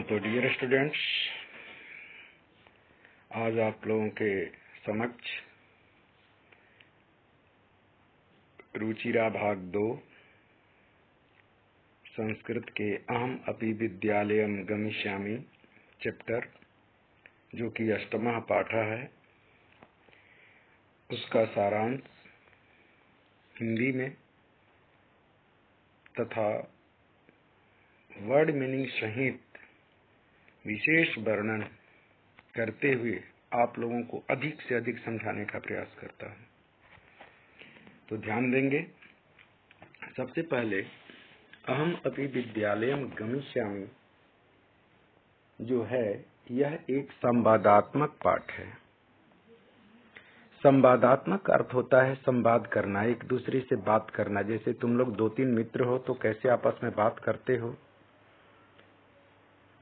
तो dear students, आज आप लोगों के समक्ष रुचिरा भाग 2 संस्कृत के अहम अपि विद्यालयम गमिष्यामि चैप्टर, जो कि 8वां पाठ है, उसका सारांश हिंदी में तथा वर्ड मीनिंग सहित विशेष वर्णन करते हुए आप लोगों को अधिक से अधिक समझाने का प्रयास करता हूं। तो ध्यान देंगे। सबसे पहले अहम अपि विद्यालयम गमिष्यामि जो है, यह एक संवादात्मक पाठ है। संवादात्मक अर्थ होता है संवाद करना, एक दूसरे से बात करना। जैसे तुम लोग 2-3 मित्र हो तो कैसे आपस में बात करते हो।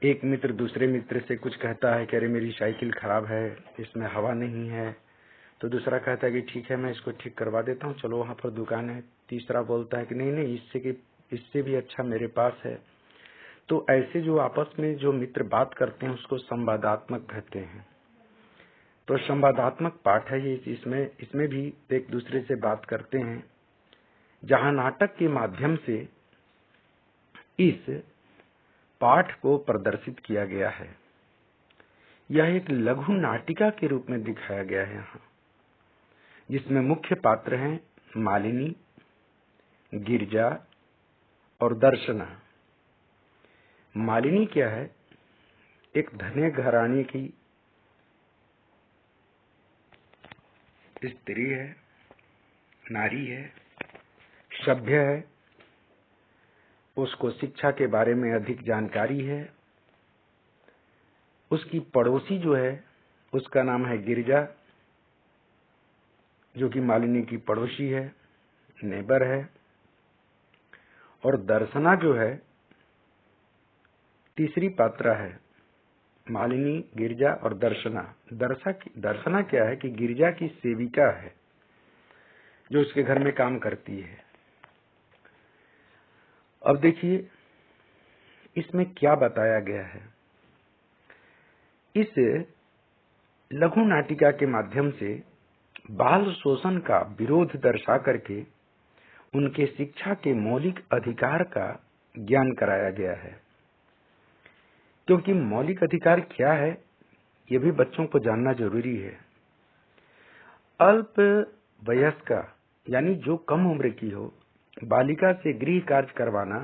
एक मित्र दूसरे मित्र से कुछ कहता है कि अरे मेरी साइकिल खराब है, इसमें हवा नहीं है, तो दूसरा कहता है कि ठीक है मैं इसको ठीक करवा देता हूँ, चलो वहां पर दुकान है। तीसरा बोलता है कि नहीं इससे भी अच्छा मेरे पास है। तो ऐसे जो आपस में जो मित्र बात करते हैं उसको संवादात्मक कहते हैं। तो संवादात्मक पाठ है ये। इसमें भी एक दूसरे से बात करते हैं। जहां नाटक के माध्यम से इस पाठ को प्रदर्शित किया गया है, यह एक लघु नाटिका के रूप में दिखाया गया है यहाँ, जिसमें मुख्य पात्र हैं मालिनी, गिरजा और दर्शना। मालिनी क्या है? एक धनी घराने की स्त्री है, नारी है, सभ्य है, उसको शिक्षा के बारे में अधिक जानकारी है। उसकी पड़ोसी जो है उसका नाम है गिरजा, जो कि मालिनी की पड़ोसी है, नेबर है। और दर्शना जो है तीसरी पात्रा है। मालिनी, गिरजा और दर्शना। दर्शना क्या है कि गिरजा की सेविका है, जो उसके घर में काम करती है। अब देखिए इसमें क्या बताया गया है। इस लघु नाटिका के माध्यम से बाल शोषण का विरोध दर्शा करके उनके शिक्षा के मौलिक अधिकार का ज्ञान कराया गया है। क्योंकि मौलिक अधिकार क्या है, ये भी बच्चों को जानना जरूरी है। अल्प वयस्का यानी जो कम उम्र की हो, बालिका से गृह कार्य करवाना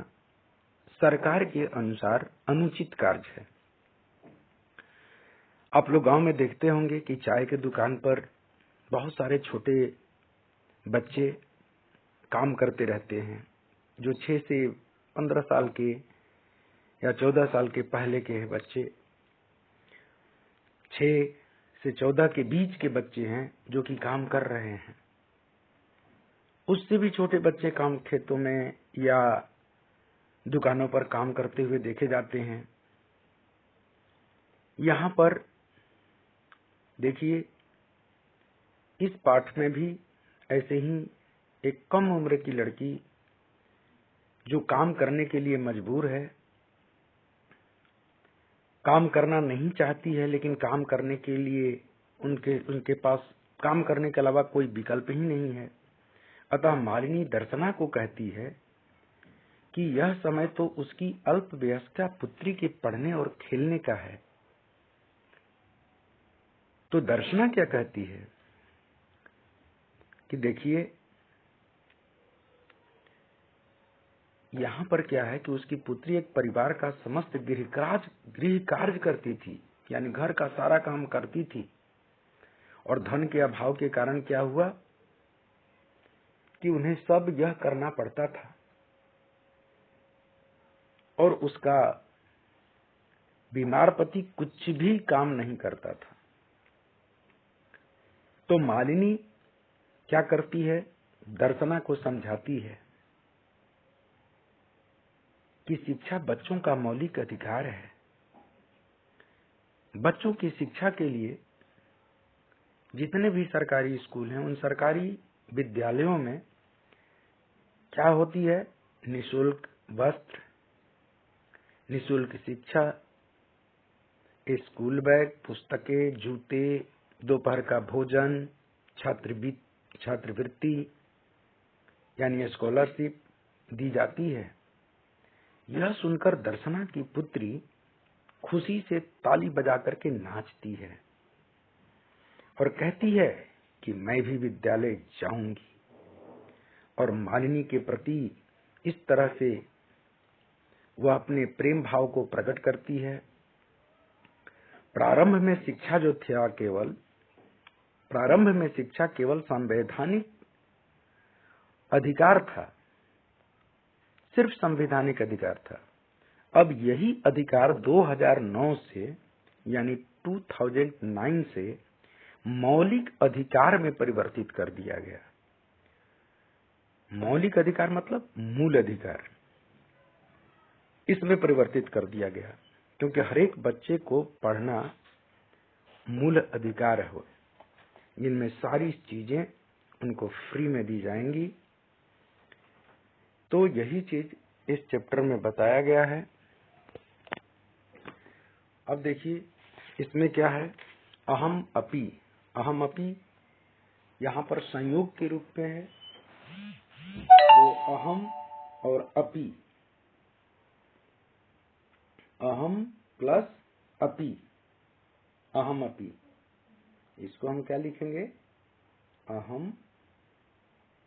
सरकार के अनुसार अनुचित कार्य है। आप लोग गांव में देखते होंगे कि चाय के दुकान पर बहुत सारे छोटे बच्चे काम करते रहते हैं, जो 6 से 15 साल के या 14 साल के पहले के बच्चे, 6 से 14 के बीच के बच्चे हैं जो कि काम कर रहे हैं। उससे भी छोटे बच्चे काम खेतों में या दुकानों पर काम करते हुए देखे जाते हैं। यहाँ पर देखिए इस पाठ में भी ऐसे ही एक कम उम्र की लड़की जो काम करने के लिए मजबूर है, काम करना नहीं चाहती है, लेकिन काम करने के लिए उनके पास काम करने के अलावा कोई विकल्प ही नहीं है। अतः मालिनी दर्शना को कहती है कि यह समय तो उसकी अल्पवयस्का पुत्री के पढ़ने और खेलने का है। तो दर्शना क्या कहती है कि देखिए यहाँ पर क्या है कि उसकी पुत्री एक परिवार का समस्त गृह कार्य करती थी, यानी घर का सारा काम करती थी। और धन के अभाव के कारण क्या हुआ कि उन्हें सब यह करना पड़ता था, और उसका बीमार पति कुछ भी काम नहीं करता था। तो मालिनी क्या करती है? दर्शना को समझाती है कि शिक्षा बच्चों का मौलिक अधिकार है। बच्चों की शिक्षा के लिए जितने भी सरकारी स्कूल हैं, उन सरकारी विद्यालयों में क्या होती है? निःशुल्क वस्त्र, निःशुल्क शिक्षा, स्कूल बैग, पुस्तकें, जूते, दोपहर का भोजन, छात्रवृत्ति यानी स्कॉलरशिप दी जाती है। यह सुनकर दर्शना की पुत्री खुशी से ताली बजा करके नाचती है और कहती है कि मैं भी विद्यालय जाऊंगी। और मालिनी के प्रति इस तरह से वह अपने प्रेम भाव को प्रकट करती है। प्रारंभ में शिक्षा केवल संवैधानिक अधिकार था, सिर्फ संवैधानिक अधिकार था। अब यही अधिकार 2009 से यानी 2009 से मौलिक अधिकार में परिवर्तित कर दिया गया। मौलिक अधिकार मतलब मूल अधिकार, इसमें परिवर्तित कर दिया गया, क्योंकि हर एक बच्चे को पढ़ना मूल अधिकार है, जिनमें सारी चीजें उनको फ्री में दी जाएंगी। तो यही चीज इस चैप्टर में बताया गया है। अब देखिए इसमें क्या है, अहम अपि। अहम अपि यहाँ पर संयोग के रूप में है, वो अहम और अपि, अहम प्लस अपि, अहम अपि। इसको हम क्या लिखेंगे, अहम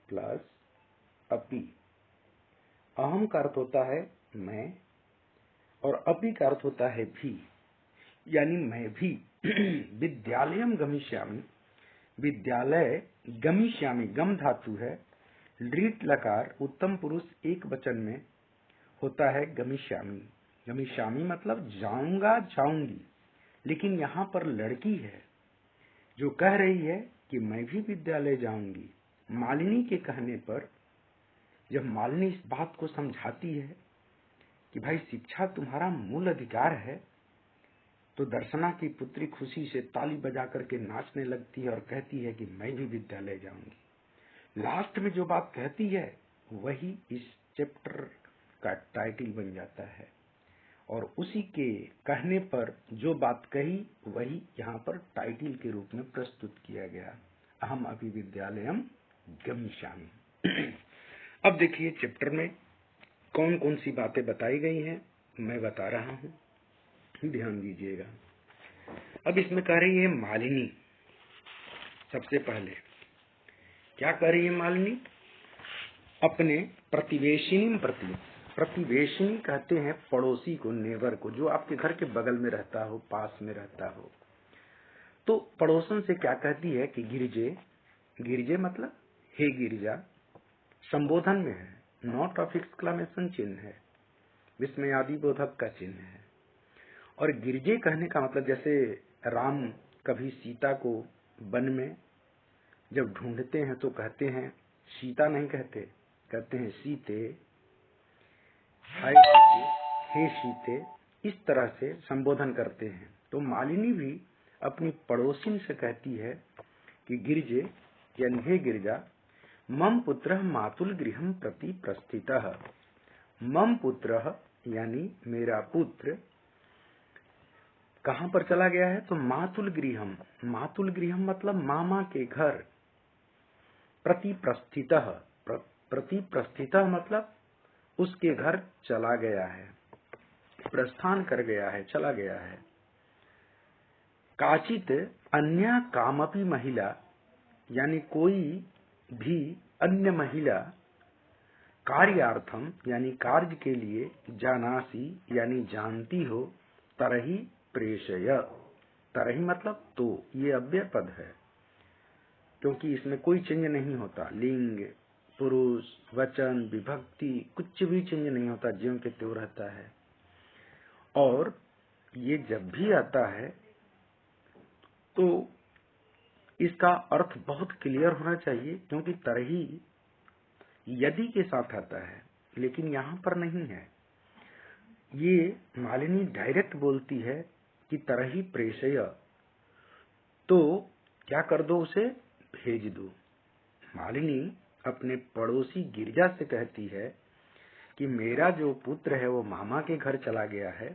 प्लस अपि। अहम का अर्थ होता है मैं और अपि का अर्थ होता है भी, यानी मैं भी। विद्यालयम गमिष्यामि, विद्यालय गमिष्यामि, गम धातु है, लीट लकार उत्तम पुरुष एक वचन में होता है गमिष्यामि। गमिष्यामि मतलब जाऊंगा, जाऊंगी। लेकिन यहाँ पर लड़की है जो कह रही है कि मैं भी विद्यालय जाऊंगी। मालिनी के कहने पर जब मालिनी इस बात को समझाती है कि भाई शिक्षा तुम्हारा मूल अधिकार है, तो दर्शना की पुत्री खुशी से ताली बजा करके नाचने लगती है और कहती है कि मैं भी विद्यालय जाऊंगी। लास्ट में जो बात कहती है वही इस चैप्टर का टाइटल बन जाता है, और उसी के कहने पर जो बात कही वही यहाँ पर टाइटल के रूप में प्रस्तुत किया गया, अहम अपि विद्यालयम गमिष्यामि। अब देखिए चैप्टर में कौन कौन सी बातें बताई गई हैं, मैं बता रहा हूँ, ध्यान दीजिएगा। अब इसमें कह रही है मालिनी, सबसे पहले क्या कह रही है मालिनी, अपने प्रतिवेशिनी प्रति। प्रतिवेशिनी कहते हैं पड़ोसी को, नेबर को, जो आपके घर के बगल में रहता हो, पास में रहता हो। तो पड़ोसन से क्या कहती है कि गिरिजे, गिरिजे मतलब हे गिरिजा, संबोधन में है, नॉट ऑफ एक्सक्लेमेशन चिन्ह है, विस्मयादि बोधक का चिन्ह है। और गिरिजे कहने का मतलब जैसे राम कभी सीता को वन में जब ढूंढते हैं तो कहते हैं, सीता नहीं कहते, कहते हैं सीते, हाय सीते, हे सीते, इस तरह से संबोधन करते हैं। तो मालिनी भी अपनी पड़ोसिन से कहती है कि गिरिजे यानी हे गिरिजा, मम पुत्रः मातुल गृहं प्रति प्रस्थितः। मम पुत्रः यानी मेरा पुत्र कहां पर चला गया है, तो मातुल गृहम। मातुल गृहम मतलब मामा के घर, प्रति प्रस्थितः, प्रति प्रस्थितः मतलब उसके घर चला गया है, प्रस्थान कर गया है, चला गया है। काचित अन्य कामपि महिला, यानी कोई भी अन्य महिला, कार्यार्थम यानी कार्य के लिए, जानासी यानी जानती हो, तरही प्रेषय। तरही मतलब तो, ये अव्यय पद है क्योंकि इसमें कोई चेंज नहीं होता, लिंग, पुरुष, वचन, विभक्ति, कुछ भी चेंज नहीं होता, ज्यों के त्यों रहता है। और ये जब भी आता है तो इसका अर्थ बहुत क्लियर होना चाहिए, क्योंकि तरही यदि के साथ आता है, लेकिन यहाँ पर नहीं है। ये मालिनी डायरेक्ट बोलती है कि तरही प्रेषय, तो क्या कर दो, उसे भेज दो। मालिनी अपने पड़ोसी गिरिजा से कहती है कि मेरा जो पुत्र है वो मामा के घर चला गया है,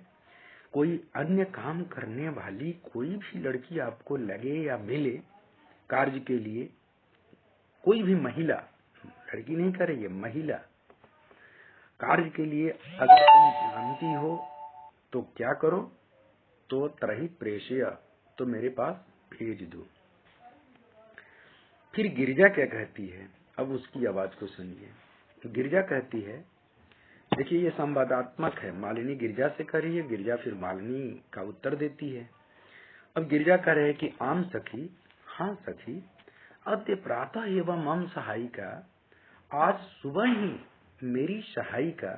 कोई अन्य काम करने वाली कोई भी लड़की आपको लगे या मिले कार्य के लिए, कोई भी महिला, लड़की नहीं कर रही है, महिला कार्य के लिए अगर तुम जानती हो तो क्या करो, तो तरही प्रेषय, तो मेरे पास भेज दो। फिर गिरिजा क्या कहती है, अब उसकी आवाज को सुनिए। गिरिजा कहती है, देखिए ये संवादात्मक है, मालिनी गिरिजा से कह रही है, गिरिजा फिर मालिनी का उत्तर देती है। अब गिरिजा कह रहे हैं कि आम सखी, हाँ सखी, अद्य प्रातः एवं मम सहायिका, आज सुबह ही मेरी सहायिका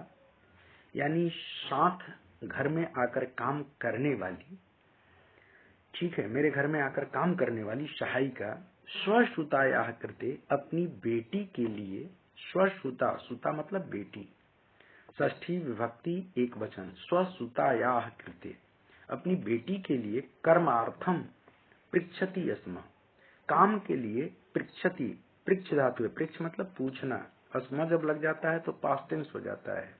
यानी साथ घर में आकर काम करने वाली, ठीक है, मेरे घर में आकर काम करने वाली सहायिका स्वसुताया कृते, अपनी बेटी के लिए, स्वसुता, सुता मतलब बेटी, षष्ठी विभक्ति एक वचन, स्वसुताया कृते, अपनी बेटी के लिए कर्मार्थम पृच्छति अस्म, काम के लिए पृच्छति, पृच्छ धातु है, पृच्छ मतलब पूछना, अस्मा जब लग जाता है तो पास्ट टेंस हो जाता है,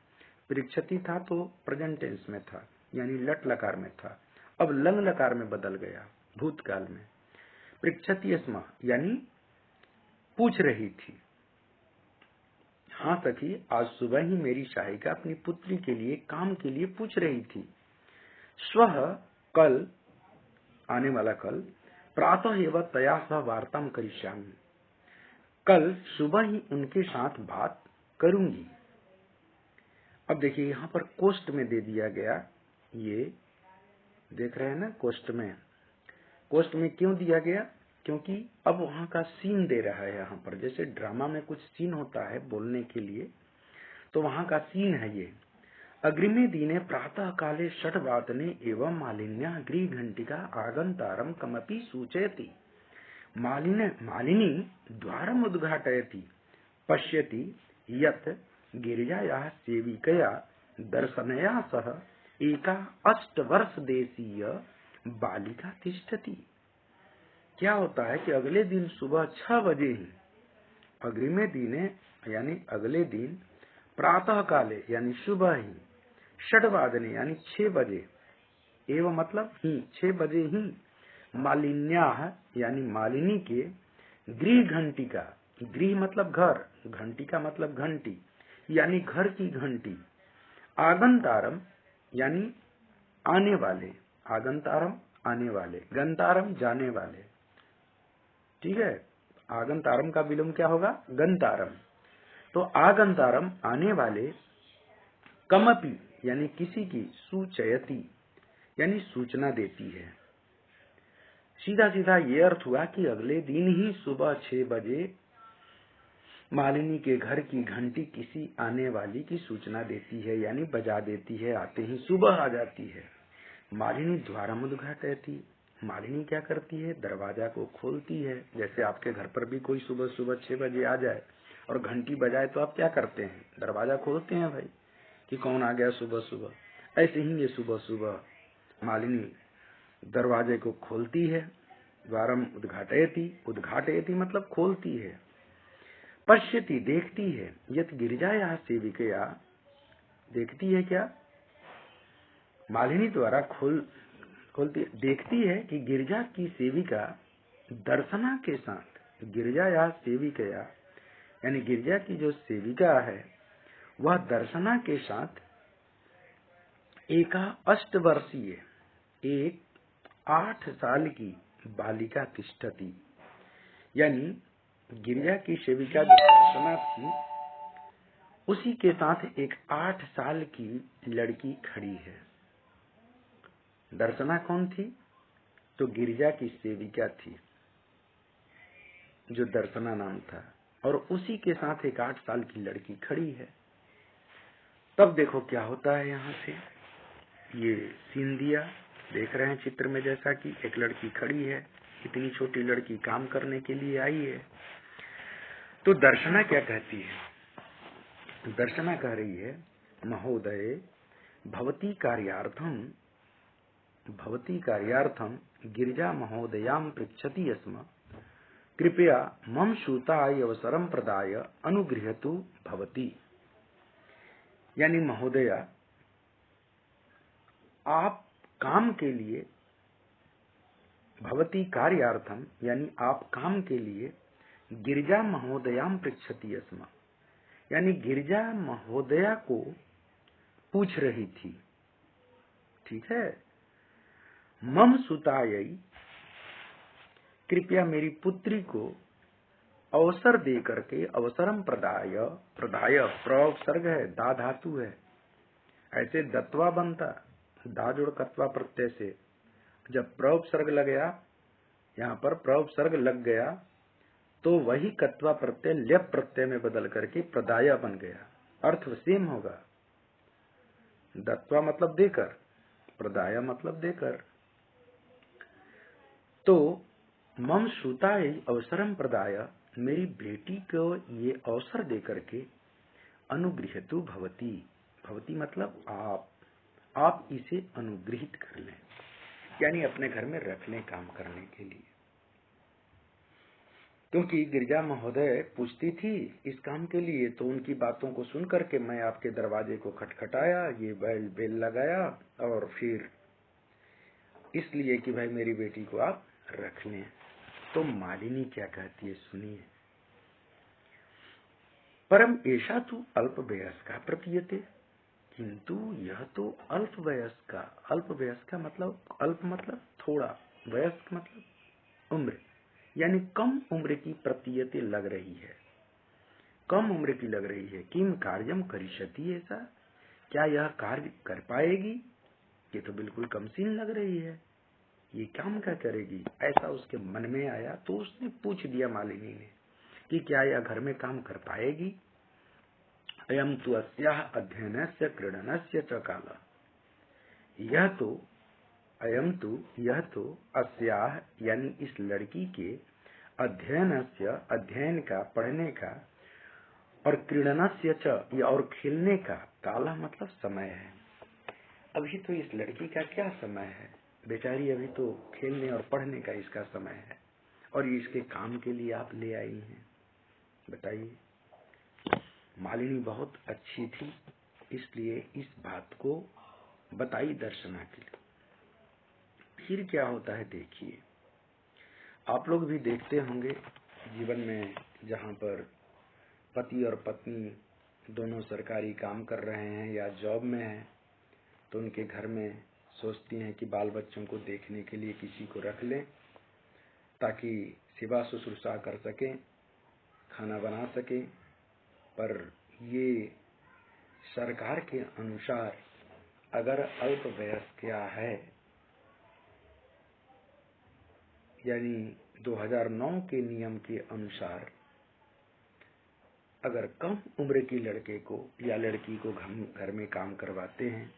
पृच्छति था तो प्रेजेंट टेंस में था यानी लट लकार में था, अब लंग लकार में बदल गया भूतकाल में। पृच्छति अस्मा यानी पूछ रही थी। हाँ सखी, आज सुबह ही मेरी सहायिका अपनी पुत्री के लिए काम के लिए पूछ रही थी। स्वः कल, आने वाला कल, प्रातः एवं तया सह वार्ताम करिष्यामि, कल सुबह ही उनके साथ बात करूंगी। अब देखिए यहाँ पर कोष्ट में दे दिया गया, ये देख रहे हैं ना, कोष्ट में क्यों दिया गया, क्योंकि अब वहां का सीन दे रहा है। यहाँ पर जैसे ड्रामा में कुछ सीन होता है बोलने के लिए, तो वहां का सीन है ये। अग्रिमे दिने प्रातः काले षट्वादने एवं मालिन्या गृह घंटिका आगंतारम कमपि सूचयति, मालिनी द्वारम उद्घाटयति, पश्यति यत् गिरिजायाः सेविकया दर्शनया सह एका 8 वर्ष देशीय बालिका तिष्ठति। क्या होता है कि अगले दिन सुबह 6 बजे ही, अग्रिमे दिने यानी अगले दिन, प्रातः काले यानी सुबह ही, षट्वादने यानी 6 बजे, एवं मतलब ही 6 बजे ही, मालिन्या यानी मालिनी के, गृह घंटिका, गृह मतलब घर, घंटिका मतलब घंटी यानी घर की घंटी, आगंतारम यानी आने वाले, आगंतारम आने वाले, गंतारम जाने वाले, ठीक है, आगंतारम का विलोम क्या होगा, गंतारम, तो आगंतारम आने वाले, कमपि यानी किसी की, सूचयति यानी सूचना देती है। सीधा सीधा ये अर्थ हुआ कि अगले दिन ही सुबह 6 बजे मालिनी के घर की घंटी किसी आने वाली की सूचना देती है, यानी बजा देती है, आते ही सुबह आ जाती है। मालिनी द्वारम उद्घाटयति, मालिनी क्या करती है, दरवाजा को खोलती है। जैसे आपके घर पर भी कोई सुबह सुबह 6 बजे आ जाए और घंटी बजाए तो आप क्या करते हैं, दरवाजा खोलते हैं भाई, कि कौन आ गया सुबह सुबह। ऐसे ही ये सुबह सुबह मालिनी दरवाजे को खोलती है, द्वारम उद्घाटयति, उद्घाटयति मतलब खोलती है। पश्यति देखती है, यत गिरिजाया सेविकया, देखती है क्या, मालिनी द्वारा खोलती देखती है कि गिरिजा की सेविका दर्शना के साथ, गिरिजाया सेविकया यानी गिरिजा की जो सेविका है वह दर्शना के साथ एका 8 वर्षीय, एक 8 साल की बालिका तिष्ठति, यानी गिरिजा की सेविका जो दर्शना थी उसी के साथ एक 8 साल की लड़की खड़ी है। दर्शना कौन थी, तो गिरिजा की सेविका थी जो दर्शना नाम था, और उसी के साथ एक 8 साल की लड़की खड़ी है। तब देखो क्या होता है, यहाँ से ये सीन दिया, देख रहे हैं चित्र में, जैसा कि एक लड़की खड़ी है, इतनी छोटी लड़की काम करने के लिए आई है। तो दर्शना क्या कहती है, दर्शना कह रही है, महोदय भवती कार्यार्थम गिरिजा महोदयाम पृच्छति स्म, कृपया मम श्रुताय अवसरम प्रदाय अनुगृहतु भवती, यानी महोदया आप काम के लिए, भवती कार्यार्थम यानी आप काम के लिए गिरिजा महोदयाम पृच्छति स्म, यानी गिरिजा महोदया को पूछ रही थी। ठीक है। मम सुतायै, कृपया मेरी पुत्री को अवसर दे करके, अवसरम प्रदाय, प्रदाय प्रसर्ग है, दा धातु है, ऐसे दत्वा बनता, दा जोड़ कत्वा प्रत्यय से, जब प्रसर्ग लग गया, यहाँ पर प्रसर्ग लग गया तो वही कत्वा प्रत्यय ल्यप प्रत्यय में बदल करके प्रदाय बन गया। अर्थ सेम होगा, दत्वा मतलब देकर, प्रदाय मतलब देकर। तो मम श्रुताय अवसरम प्रदाय, मेरी बेटी को ये अवसर देकर के अनुगृहतु भवती, भवती मतलब आप इसे अनुगृहित कर लें, यानी अपने घर में रख लें काम करने के लिए। क्योंकि गिरिजा महोदय पूछती थी इस काम के लिए, तो उनकी बातों को सुन करके मैं आपके दरवाजे को खटखटाया, ये बेल लगाया, और फिर इसलिए कि भाई मेरी बेटी को आप रख लें। तो मालिनी क्या कहती है सुनिए। परम ऐसा तो अल्प वयस्का प्रतीयते, किंतु यह तो अल्प वयस्का, अल्प वयस्का मतलब, अल्प मतलब थोड़ा, वयस्क मतलब उम्र, यानी कम उम्र की प्रतीयते लग रही है, कम उम्र की लग रही है। किम कार्यम करिष्यति, ऐसा क्या यह कार्य कर पाएगी, ये तो बिल्कुल कमसीन लग रही है, ये काम क्या करेगी, ऐसा उसके मन में आया। तो उसने पूछ दिया मालिनी ने कि क्या यह घर में काम कर पाएगी। अयम तु अस्याः अध्ययनस्य क्रीडनस्य च काल, यह तो, अयम तु यह तो, अस्याः यानी इस लड़की के, अध्ययनस्य अध्ययन का, पढ़ने का, और क्रीडनस्य च और खेलने का, काला मतलब समय है। अभी तो इस लड़की का क्या समय है, बेचारी अभी तो खेलने और पढ़ने का इसका समय है, और इसके काम के लिए आप ले आई हैं, बताइए। मालिनी बहुत अच्छी थी, इसलिए इस बात को बताई दर्शना के लिए। फिर क्या होता है देखिए, आप लोग भी देखते होंगे जीवन में, जहाँ पर पति और पत्नी दोनों सरकारी काम कर रहे हैं या जॉब में हैं, तो उनके घर में सोचती हैं कि बाल बच्चों को देखने के लिए किसी को रख लें, ताकि सेवा शुश्रूषा कर सकें, खाना बना सकें। पर ये सरकार के अनुसार अगर अल्प वयस्का है, यानी 2009 के नियम के अनुसार अगर कम उम्र की लड़के को या लड़की को घर में काम करवाते हैं,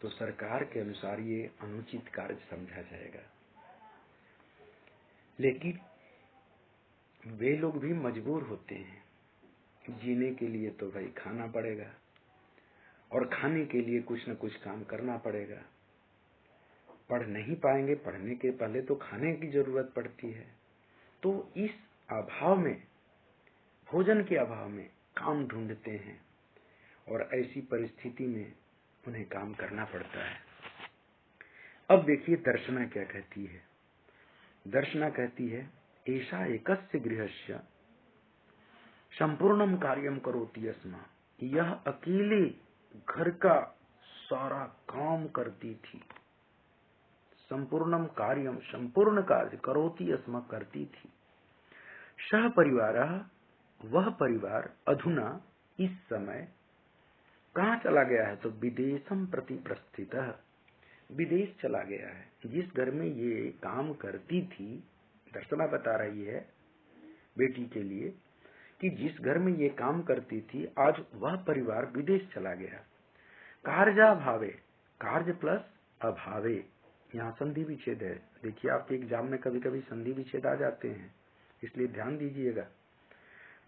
तो सरकार के अनुसार ये अनुचित कार्य समझा जाएगा। लेकिन वे लोग भी मजबूर होते हैं, जीने के लिए तो भाई खाना पड़ेगा, और खाने के लिए कुछ न कुछ काम करना पड़ेगा। पढ़ नहीं पाएंगे, पढ़ने के पहले तो खाने की जरूरत पड़ती है। तो इस अभाव में, भोजन के अभाव में काम ढूंढते हैं, और ऐसी परिस्थिति में उन्हें काम करना पड़ता है। अब देखिए दर्शना क्या कहती है। दर्शना कहती है, ऐसा एकस्य गृहस्य संपूर्णम कार्यम करोति स्म, यह अकेले घर का सारा काम करती थी। संपूर्णम कार्यम, संपूर्ण कार्य, करोति स्म करती थी। सह परिवार, वह परिवार, अधुना इस समय कहाँ चला गया है, तो विदेशम प्रति प्रस्थित, विदेश चला गया है। जिस घर में ये काम करती थी, दर्शना बता रही है बेटी के लिए कि जिस घर में ये काम करती थी, आज वह परिवार विदेश चला गया। कार्याभावे, कार्य प्लस अभावे, यहाँ संधि विच्छेद है। देखिए आपके एग्जाम में कभी कभी संधि विच्छेद आ जाते हैं, इसलिए ध्यान दीजिएगा।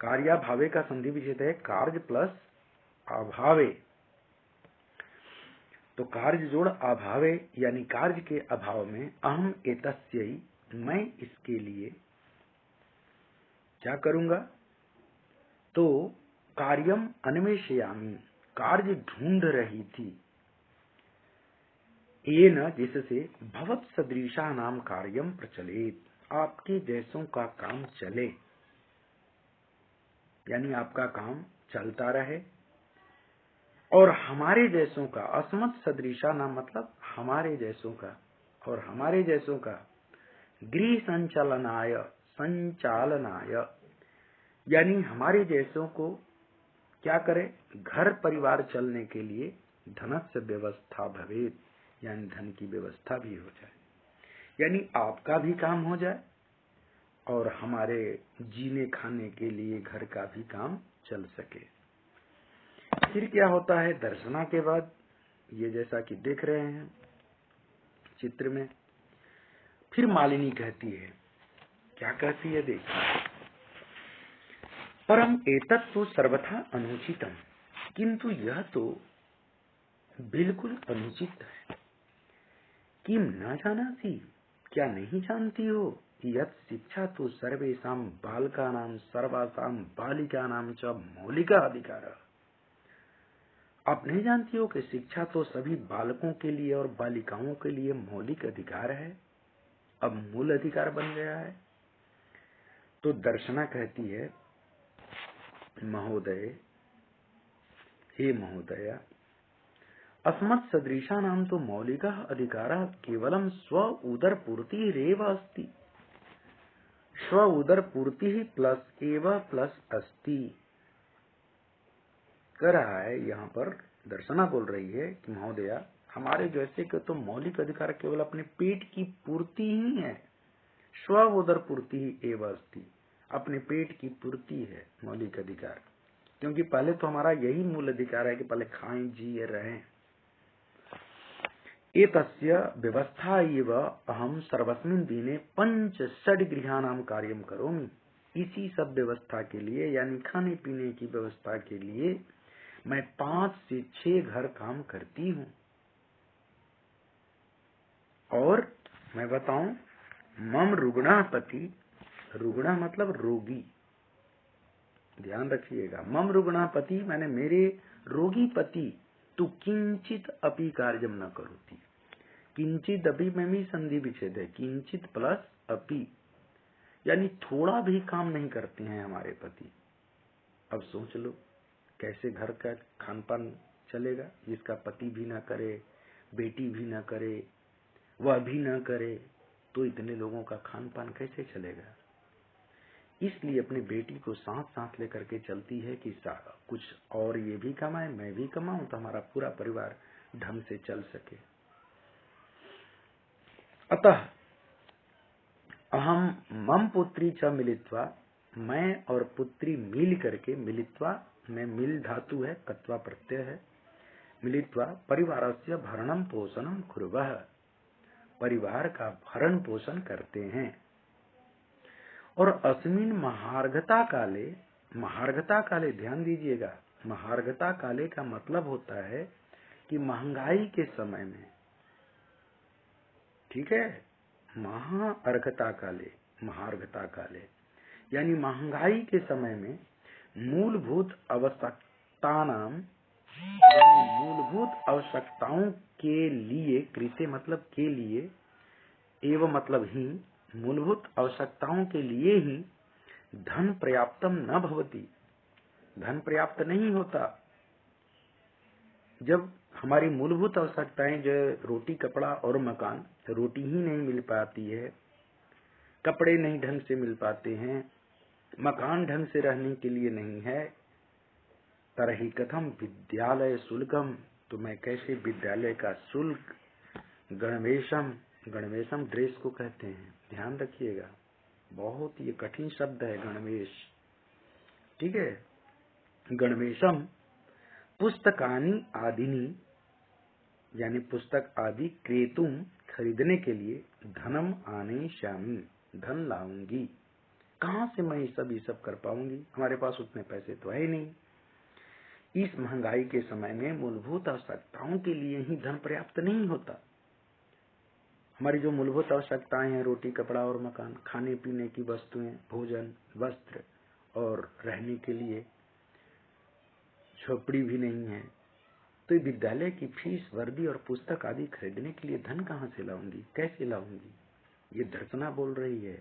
कार्याभावे का संधि विच्छेद है कार्य प्लस अभावे। तो कार्य जोड़ अभावे, यानी कार्य के अभाव में, अहम एतस्यै, मैं इसके लिए क्या करूंगा, तो कार्यम अन्वेषयामि, कार्य ढूंढ रही थी। ये न जिससे भवत सदृशा नाम कार्यम प्रचलित, आपके जैसों का काम चले, यानी आपका काम चलता रहे। और हमारे जैसों का, अस्मत् सदृशा नाम मतलब हमारे जैसों का, और हमारे जैसों का गृह संचालनाय, संचालनाय यानी हमारे जैसों को क्या करे, घर परिवार चलने के लिए धनस्य व्यवस्था भवेत, यानी धन की व्यवस्था भी हो जाए, यानी आपका भी काम हो जाए और हमारे जीने खाने के लिए घर का भी काम चल सके। फिर क्या होता है दर्शना के बाद, ये जैसा कि देख रहे हैं चित्र में, फिर मालिनी कहती है, क्या कहती है देखिए, परम एतत् तो सर्वथा अनुचितम, किंतु यह तो बिल्कुल अनुचित है। किम न जानासी, क्या नहीं जानती हो, यत् शिक्षा तो सर्वेषां बालकानां सर्वासां बालिकानां च मौलिक अधिकार। आप नहीं जानती हो कि शिक्षा तो सभी बालकों के लिए और बालिकाओं के लिए मौलिक अधिकार है, अब मूल अधिकार बन गया है। तो दर्शना कहती है, महोदय, हे महोदया, अस्मत् सदृशा नाम तो मौलिक अधिकार केवलम स्व उदर पूर्ति रेव अस्ति, स्व उदर पूर्ति ही प्लस एव प्लस अस्ति। कह रहा है यहाँ पर दर्शना बोल रही है कि महोदया, हमारे जैसे के तो मौलिक अधिकार केवल अपने पेट की पूर्ति ही है, स्व उदर पूर्ति ही एव अस्ति, अपने पेट की पूर्ति है मौलिक अधिकार, क्योंकि पहले तो हमारा यही मूल अधिकार है कि पहले खाएं जिए रहें। एतस्य व्यवस्था एव अहम सर्वस्मिन् दिने 5-6 गृहाणाम कार्यम करोमि, इसी सब व्यवस्था के लिए यानी खाने पीने की व्यवस्था के लिए मैं 5 से 6 घर काम करती हूँ। और मैं बताऊं, मम रुग्णः पति, रुग्णः मतलब रोगी, ध्यान रखिएगा, मम रुग्णः पति मैंने मेरे रोगी पति तू किंचित अपि कार्यम न करोति, किंचित अपि में भी संधि विच्छेद है, किंचित प्लस अपि, यानी थोड़ा भी काम नहीं करते हैं हमारे पति। अब सोच लो कैसे घर का खान पान चलेगा, जिसका पति भी ना करे, बेटी भी ना करे, वह भी ना करे, तो इतने लोगों का खान पान कैसे चलेगा। इसलिए अपनी बेटी को साथ साथ लेकर के चलती है कि कुछ और ये भी कमाए, मैं भी कमाऊं, तो हमारा पूरा परिवार ढंग से चल सके। अतः अहम मम पुत्री च मिलित्वा, मैं और पुत्री मिल करके, मिलित्वा में मिल धातु है, कत्वा प्रत्यय है, मिलित्वा परिवारस्य भरणम पोषणम कुर्वः, परिवार का भरण पोषण करते हैं। और अस्मिन महार्घता काले, महार्घता काले ध्यान दीजिएगा, महार्घता काले का मतलब होता है कि महंगाई के समय में, ठीक है, महाअर्घता काले, महार्घता काले यानी महंगाई के समय में मूलभूत आवश्यकताओं के लिए, कृते मतलब के लिए, एवं मतलब ही, मूलभूत आवश्यकताओं के लिए ही धन पर्याप्तम न भवति, धन पर्याप्त नहीं होता। जब हमारी मूलभूत आवश्यकताएं जो रोटी कपड़ा और मकान, रोटी ही नहीं मिल पाती है, कपड़े नहीं ढंग से मिल पाते हैं, मकान ढंग से रहने के लिए नहीं है, तरहि कथम विद्यालय शुल्कम, तो मैं कैसे विद्यालय का शुल्क, गणवेशम, गणवेशम ड्रेस को कहते हैं, ध्यान रखिएगा, बहुत ये कठिन शब्द है गणवेश, ठीक है। गणवेशम पुस्तकानि आदिनी, यानी पुस्तक आदि, क्रेतुम खरीदने के लिए, धनम आने श्यामी, धन लाऊंगी, कहाँ से मैं ये सब कर पाऊंगी, हमारे पास उतने पैसे तो है ही नहीं। इस महंगाई के समय में मूलभूत आवश्यकताओं के लिए ही धन पर्याप्त नहीं होता। हमारी जो मूलभूत आवश्यकताएं हैं, रोटी कपड़ा और मकान, खाने पीने की वस्तुएं, भोजन वस्त्र और रहने के लिए झोपड़ी भी नहीं है, तो ये विद्यालय की फीस, वर्दी और पुस्तक आदि खरीदने के लिए धन कहाँ से लाऊंगी, कैसे लाऊंगी? ये दर्शना बोल रही है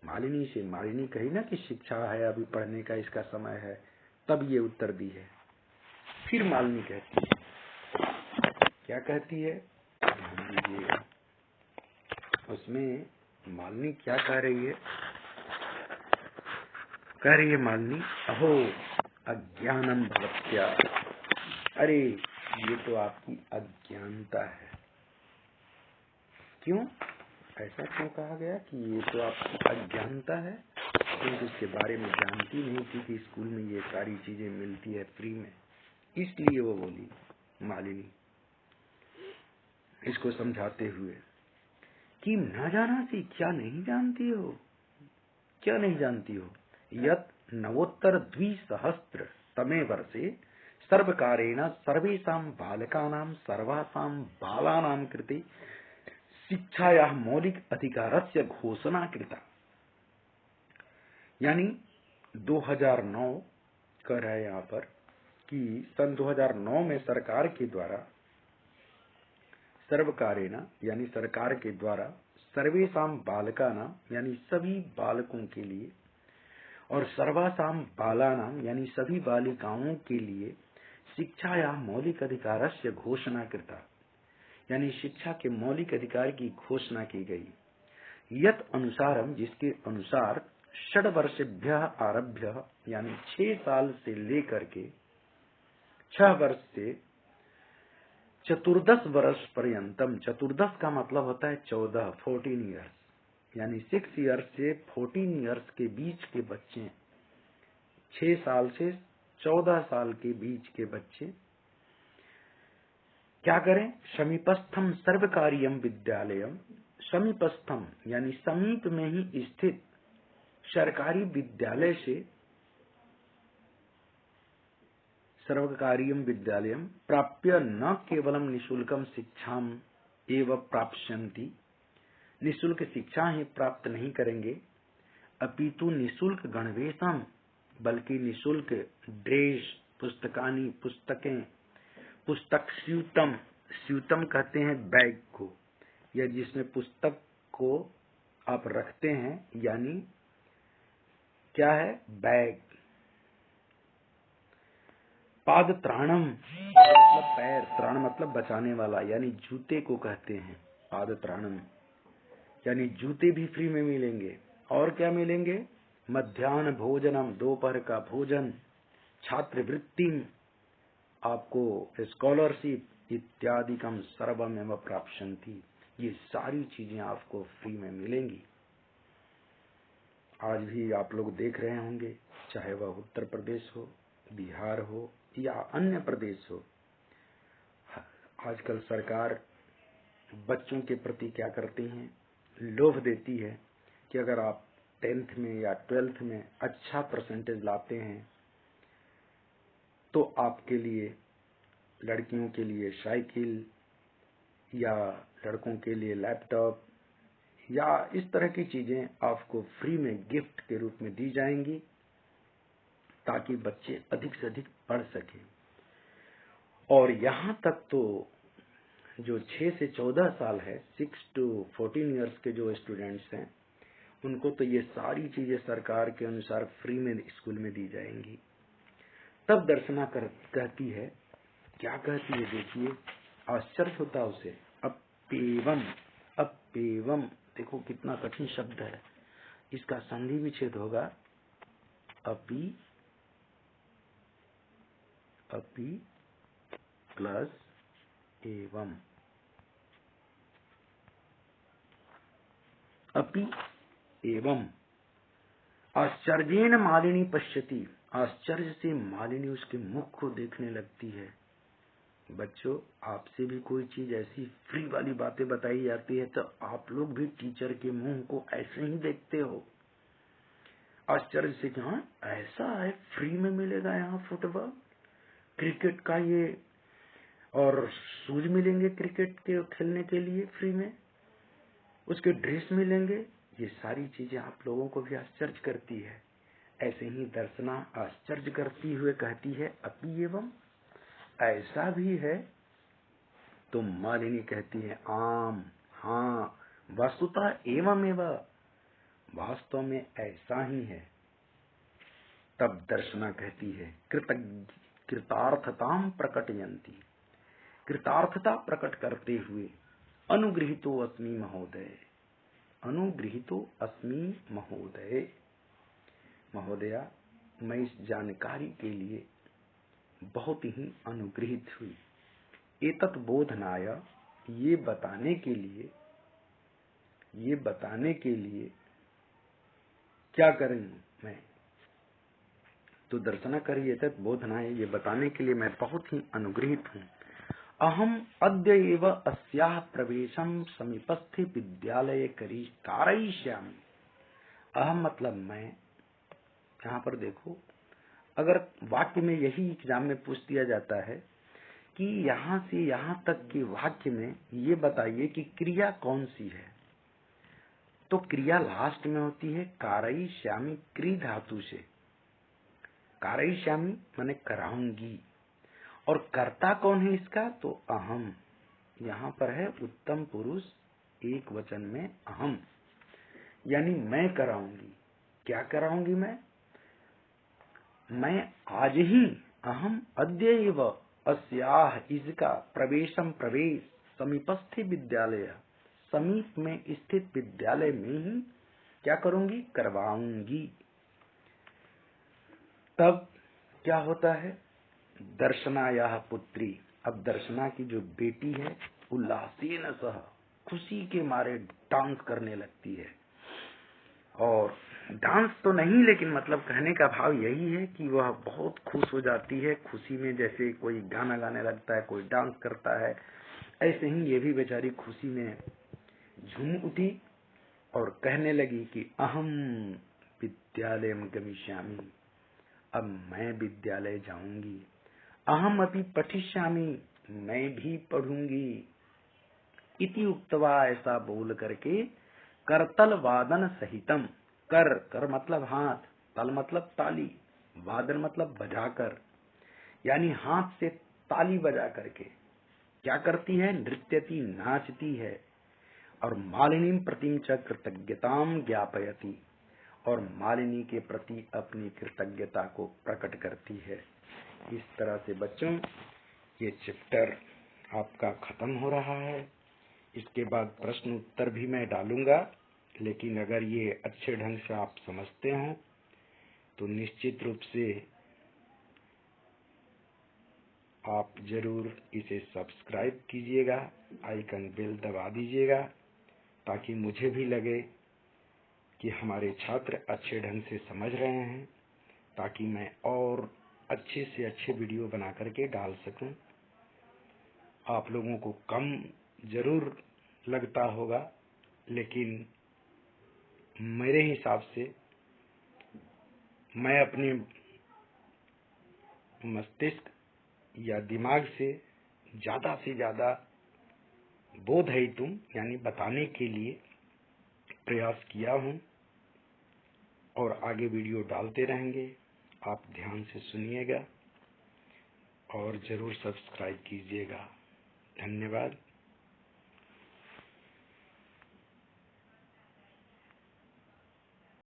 मालिनी से। मालिनी कही ना कि शिक्षा है, अभी पढ़ने का इसका समय है, तब ये उत्तर दी है। फिर मालिनी कहती है, क्या कहती है ध्यान दीजिएगा। उसमें मालिनी क्या कह रही है? कह रही है मालिनी, अहो अज्ञानम भवत्या, अरे ये तो आपकी अज्ञानता है। क्यों ऐसा क्यों कहा गया कि ये तो आपकी अज्ञानता है? क्योंकि इसके बारे में जानती नहीं थी कि स्कूल में ये सारी चीजें मिलती है फ्री में, इसलिए वो बोली मालिनी इसको समझाते हुए कि न जाना सी, क्या नहीं जानती हो, क्या नहीं जानती हो? यत नवोत्तर 2000 तमे वर्षे सर्वकारेण सर्वेषां बालकानां सर्वासां बालानां कृते शिक्षायाः मौलिक अधिकारस्य घोषणा कृता। यानी 2009 कह रहा है यहाँ पर कि सन 2009 में सरकार के द्वारा, सर्वकारेण यानी सरकार के द्वारा, सर्वेषां बालकानां यानी सभी बालकों के लिए, और सर्वासाम बालानाम यानी सभी बालिकाओं के लिए शिक्षाया मौलिक अधिकारस्य घोषणा करता, यानी शिक्षा के मौलिक अधिकार की घोषणा की गई। यत अनुसारम, जिसके अनुसार 6 वर्षेभ्य आरभ्य यानी 6 साल से लेकर के 6 वर्ष से 14 वर्ष पर्यंतम, 14 का मतलब होता है 14, 14 ईयर्स, यानी 6 ईयर्स से 14 ईयर्स के बीच के बच्चे, 6 साल से 14 साल के बीच के बच्चे क्या करें? समीपस्थम सर्वकारीयम विद्यालयम, समीपस्थम यानी समीप में ही स्थित सरकारी विद्यालय से, सर्वकारीयम विद्यालयम प्राप्य न केवलम निशुल्कम शिक्षाम एव प्राप्स्यन्ति, निशुल्क शिक्षा ही प्राप्त नहीं करेंगे, अपितु निशुल्क गणवेशम, बल्कि निशुल्क ड्रेस, पुस्तकानी पुस्तकें, पुस्तक स्यूतम, स्यूतम कहते हैं बैग को, या जिसमें पुस्तक को आप रखते हैं, यानी क्या है? बैग। पाद त्राणम मतलब पैर, त्राण मतलब बचाने वाला, यानी जूते को कहते हैं पाद त्राणम, यानी जूते भी फ्री में मिलेंगे। और क्या मिलेंगे? मध्याह्न भोजनम, दोपहर का भोजन, छात्रवृत्ति, आपको स्कॉलरशिप इत्यादि कम सर्वमेव प्राप्स्यन्ति, ये सारी चीजें आपको फ्री में मिलेंगी। आज भी आप लोग देख रहे होंगे, चाहे वह उत्तर प्रदेश हो, बिहार हो या अन्य प्रदेश हो, आजकल सरकार बच्चों के प्रति क्या करती है? लोभ देती है कि अगर आप 10th में या 12th में अच्छा परसेंटेज लाते हैं तो आपके लिए, लड़कियों के लिए साइकिल या लड़कों के लिए लैपटॉप या इस तरह की चीजें आपको फ्री में गिफ्ट के रूप में दी जाएंगी, ताकि बच्चे अधिक से अधिक पढ़ सकें। और यहाँ तक तो जो 6 से 14 साल है, 6 to 14 इयर्स के जो स्टूडेंट्स हैं, उनको तो ये सारी चीजें सरकार के अनुसार फ्री में स्कूल में दी जाएंगी। तब दर्शना कहती है, क्या कहती है? देखिए, आश्चर्य होता उसे। अपेवम, अपेवम, देखो कितना कठिन शब्द है, इसका संधि विच्छेद होगा अपि, अपि प्लस एवं, अपि एवं। आश्चर्येन मालिनी पश्यति, आश्चर्य से मालिनी उसके मुख को देखने लगती है। बच्चों, आपसे भी कोई चीज ऐसी फ्री वाली बातें बताई जाती है तो आप लोग भी टीचर के मुंह को ऐसे ही देखते हो, आश्चर्य से। क्या ऐसा है? फ्री में मिलेगा यहाँ फुटबॉल, क्रिकेट का ये, और शूज मिलेंगे क्रिकेट के खेलने के लिए फ्री में, उसके ड्रेस मिलेंगे। ये सारी चीजें आप लोगों को भी आश्चर्य करती है। ऐसे ही दर्शना आश्चर्य करती हुए कहती है अपि एवं, ऐसा भी है? तो मालिनी कहती है आम, हाँ, वस्तुतः एवमेव, वास्तव में ऐसा ही है। तब दर्शना कहती है कृतार्थताम प्रकटयन्ति, कृतार्थता प्रकट करते हुए, अनुगृहीतो अस्मि महोदय, अनुगृहीतो अस्मि महोदय, महोदया मैं इस जानकारी के लिए बहुत ही अनुगृहित हुई। एतत् बोधनाय, ये बताने के लिए क्या करूं मैं? तो दर्शना करिए, एतत् बोधनाय, ये बताने के लिए मैं बहुत ही अनुगृहित हूँ। अहम अद्य एव अस्याः प्रवेशम समीपस्थे विद्यालये कारयिष्यामि। अहम मतलब मैं। यहाँ पर देखो, अगर वाक्य में यही एग्जाम में पूछ दिया जाता है कि यहाँ से यहाँ तक के वाक्य में ये बताइए कि क्रिया कौन सी है, तो क्रिया लास्ट में होती है कारयिष्यामि, क्री धातु से। कारयिष्यामि माने कराऊंगी, और कर्ता कौन है इसका? तो अहम। यहाँ पर है उत्तम पुरुष एक वचन में अहम, यानी मैं कराऊंगी। क्या कराऊंगी मैं आज ही, अहम अद्य एव अस्याह, इसका प्रवेशम, प्रवेश, समीपस्थ विद्यालय, समीप में स्थित विद्यालय में ही क्या करूंगी? करवाऊंगी। तब क्या होता है? दर्शनायाः पुत्री, अब दर्शना की जो बेटी है उल्लासेन सह, खुशी के मारे डांस करने लगती है। और डांस तो नहीं, लेकिन मतलब कहने का भाव यही है कि वह बहुत खुश हो जाती है। खुशी में जैसे कोई गाना गाने लगता है, कोई डांस करता है, ऐसे ही ये भी बेचारी खुशी में झूम उठी और कहने लगी कि अहम विद्यालयम गमिष्यामि, अब मैं विद्यालय जाऊंगी। अहम अपि पठिष्यामि, मैं भी पढ़ूंगी। इति उक्तवा, ऐसा बोल करके, करतल वादन सहितम, कर मतलब हाथ, तल मतलब ताली, वादन मतलब बजाकर, यानी हाथ से ताली बजा करके क्या करती है? नृत्यति, नाचती है। और मालिनी प्रतिम च कृतज्ञताम ज्ञापयति, और मालिनी के प्रति अपनी कृतज्ञता को प्रकट करती है। इस तरह से बच्चों ये चैप्टर आपका खत्म हो रहा है। इसके बाद प्रश्न उत्तर भी मैं डालूंगा, लेकिन अगर ये अच्छे ढंग से आप समझते हो तो निश्चित रूप से आप जरूर इसे सब्सक्राइब कीजिएगा, आइकन बेल दबा दीजिएगा, ताकि मुझे भी लगे कि हमारे छात्र अच्छे ढंग से समझ रहे हैं, ताकि मैं और अच्छे से अच्छे वीडियो बना करके डाल सकूं। आप लोगों को कम जरूर लगता होगा, लेकिन मेरे हिसाब से मैं अपने मस्तिष्क या दिमाग से ज्यादा बोध है तुम, यानी बताने के लिए प्रयास किया हूं, और आगे वीडियो डालते रहेंगे। आप ध्यान से सुनिएगा और जरूर सब्सक्राइब कीजिएगा। धन्यवाद।